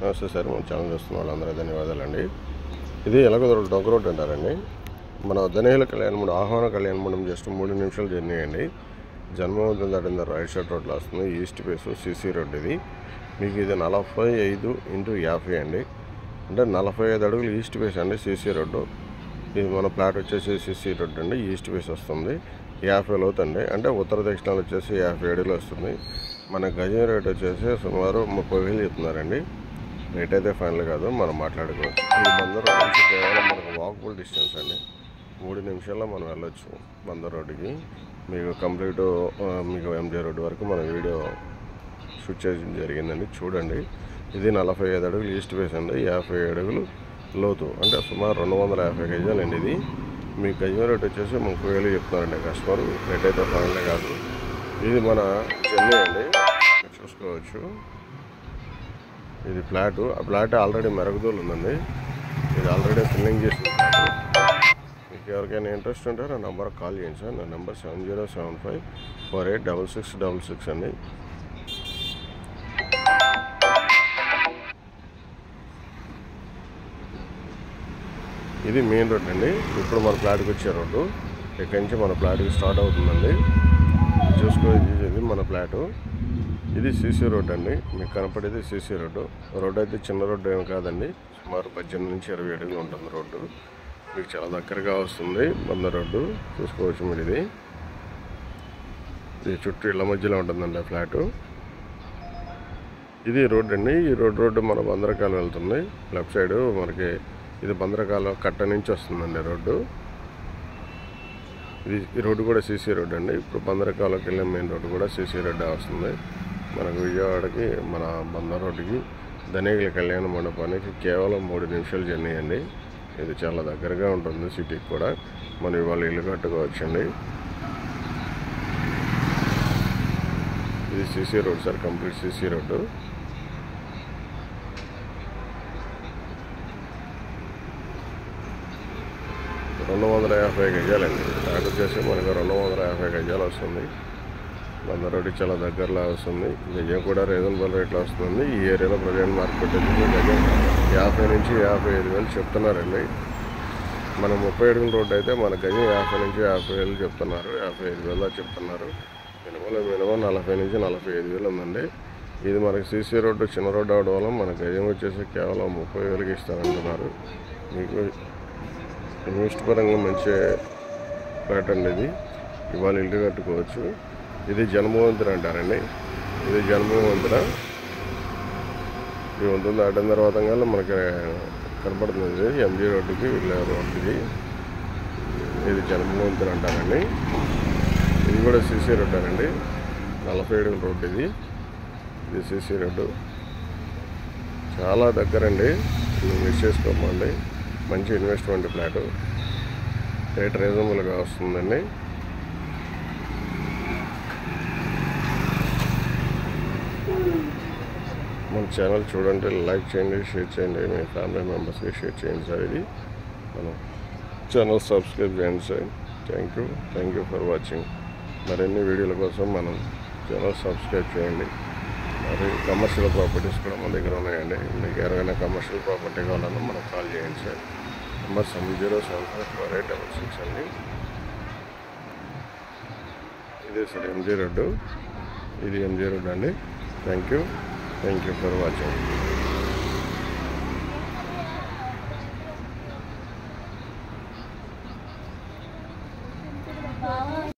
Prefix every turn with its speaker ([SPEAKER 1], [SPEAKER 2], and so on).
[SPEAKER 1] నమస్తే సార్, మన ఛానల్ చూస్తున్న వాళ్ళందరూ ధన్యవాదాలండి. ఇది ఎలగదొరలు డొంక రోడ్ అంటారండి. మన దనేహల కళ్యాణమండపం ఆహ్వాన కళ్యాణమండపం జస్ట్ 3 నిమిషాలు జర్నీ అండి. జన్మవంతం దాటిన రైట్ సైడ్ రోడ్లో వస్తుంది. ఈస్ట్ ఫేస్ సీసీ రోడ్ ఇది. మీకు ఇది 45x50 అండి. అంటే 45 అడుగులు ఈస్ట్ ఫేస్ అండి సీసీ రోడ్డు. ఇది మన ప్లాట్ వచ్చేసి సీసీ రోడ్ అండి. ఈస్ట్ ఫేస్ వస్తుంది. 50 లోతండి. అంటే ఉత్తర దక్షిణాలు వచ్చేసి 50 అడుగులు వస్తుంది. మన గజం రేట్ వచ్చేసి సుమారు 30,000 చెప్తున్నారండి. రేట్ అయితే ఫైనల్ కాదు, మనం మాట్లాడుకోవచ్చు. ఈ బందర్ రోడ్ నుంచి కేవలం మనకు వాకబుల్ డిస్టెన్స్ అండి. 3 నిమిషాల్లో మనం వెళ్ళొచ్చు బందర్ రోడ్డుకి. మీకు కంప్లీట్ మీకు ఎంజే రోడ్డు వరకు మన వీడియో షూట్ చేయడం జరిగిందండి. చూడండి, ఇది 45 అడుగులు ఈస్ట్ ఫేస్ అండి. 50 అడుగులు లోతు, అంటే సుమారు 250 గజాలండి. ఇది మీ గజం రేట్ వచ్చేసి 30,000 చెప్తున్నారండి కస్టమర్. రేట్ అయితే ఫైనల్ కాదు. ఇది మన చెన్నై అండి, చూసుకోవచ్చు. ఇది ఫ్లాట్. ఆ ఫ్లాట్ ఆల్రెడీ మెరుగుదూలు ఉందండి. ఇది ఆల్రెడీ ఫిల్లింగ్ చేసిన ఫ్లాట్. మీకు ఎవరికైనా ఇంట్రెస్ట్ ఉంటే నా నెంబర్ కాల్ చేయండి సార్. నా నెంబర్ 7075486666 అండి. ఇది మెయిన్ రోడ్ అండి. ఇప్పుడు మన ఫ్లాట్కి వచ్చే రోడ్డు. ఇక్కడి నుంచి మన ఫ్లాట్కి స్టార్ట్ అవుతుందండి. చూసుకోవచ్చు, ఇది మన ఫ్లాటు. ఇది సీసీ రోడ్ అండి. మీకు కనపడేది సీసీ రోడ్డు. రోడ్డు అయితే చిన్న రోడ్డు ఏమి కాదండి. సుమారు 18 నుంచి 20 అడుగులు ఉంటుంది రోడ్డు. మీకు చాలా దగ్గరగా వస్తుంది బందర్ రోడ్డు. చూసుకోవచ్చు మీరు. ఇది చుట్టూ ఇళ్ళ మధ్యలో ఉంటుందండి ఆ ఫ్లాటు. ఇది రోడ్ అండి. ఈ రోడ్డు మన బందరకాలు వెళ్తుంది. లెఫ్ట్ సైడ్ మనకి ఇది బందరకాల కట్ట నుంచి వస్తుందండి రోడ్డు. ఈ రోడ్డు కూడా సీసీ రోడ్ అండి. ఇప్పుడు బందరకాలకి వెళ్ళే మెయిన్ రోడ్డు కూడా సీసీ రోడ్డే వస్తుంది. మనకు విజయవాడకి మన బందర్ రోడ్డుకి దనేగల కళ్యాణ మండపానికి కేవలం 3 నిమిషాలు జర్నీ అండి. ఇది చాలా దగ్గరగా ఉంటుంది సిటీకి కూడా. మనం ఇవాళ ఇల్లు కట్టుకోవచ్చండి. ఇది CC road sir, complete CC road. — 250 గజాలండి. ఫ్లాట్ వచ్చేసి మనకు 250 గజాలు వస్తుంది. బందర్ రోడ్డు చాలా దగ్గరలో వస్తుంది. గజం కూడా రీజనబుల్ రేట్లో వస్తుంది. ఈ ఏరియాలో ప్రజెంట్ మార్కెట్ వచ్చి గజం 50 నుంచి 55,000 చెప్తున్నారండి. మన 30 అడుగుల రోడ్డు అయితే మన గజం 50 నుంచి 50,000 చెప్తున్నారు. 55,000 చెప్తున్నారు. మినిమం 40 నుంచి 45,000 ఉందండి. ఇది మనకి సీసీ రోడ్డు చిన్న రోడ్డు అవడం వల్ల మన గజం వచ్చేసి కేవలం 30,000కి ఇస్తారంటున్నారు. మీకు ఇన్వెస్ట్ పరంగా మంచి రేట్ అండి. ఇది ఇవాళ ఇల్లు కట్టుకోవచ్చు. ఇది జన్మవంతున అంటారండి. ఇది జన్మవంతున. ఈ వంతు దాటిన తర్వాత మనకి కనపడుతుంది ఎంజీ రోడ్డుకి వెళ్ళే రోడ్డు. ఇది జన్మవంతున అంటారండి. ఇది కూడా సీసీ రోడ్డు అండి. 40 అడుగుల రోడ్డు ఇది సీసీ రోడ్డు. చాలా దగ్గరండి. మిస్ చేసుకోమండి. మంచి ఇన్వెస్ట్మెంట్ ఫ్లాటు. రేట్ రీజనబుల్గా వస్తుందండి. మన ఛానల్ చూడండి, లైక్ చేయండి, షేర్ చేయండి, మీ ఫ్యామిలీ మెంబర్స్కి షేర్ చేయండి సార్. ఇది మన ఛానల్ సబ్స్క్రైబ్ చేయండి sir. Thank you for watching. మరిన్ని వీడియోల కోసం మనం ఛానల్ సబ్స్క్రైబ్ చేయండి. మరి కమర్షియల్ ప్రాపర్టీస్ కూడా మన దగ్గర ఉన్నాయండి. మీకు ఎవరైనా కమర్షియల్ ప్రాపర్టీ కావాలన్నా మనకు కాల్ చేయండి సార్. నెంబర్ 70754866 అండి. ఇదే సార్ ఎంజీ రోడ్డు. ఇది ఎంజీ రోడ్డు అండి. Thank you for watching.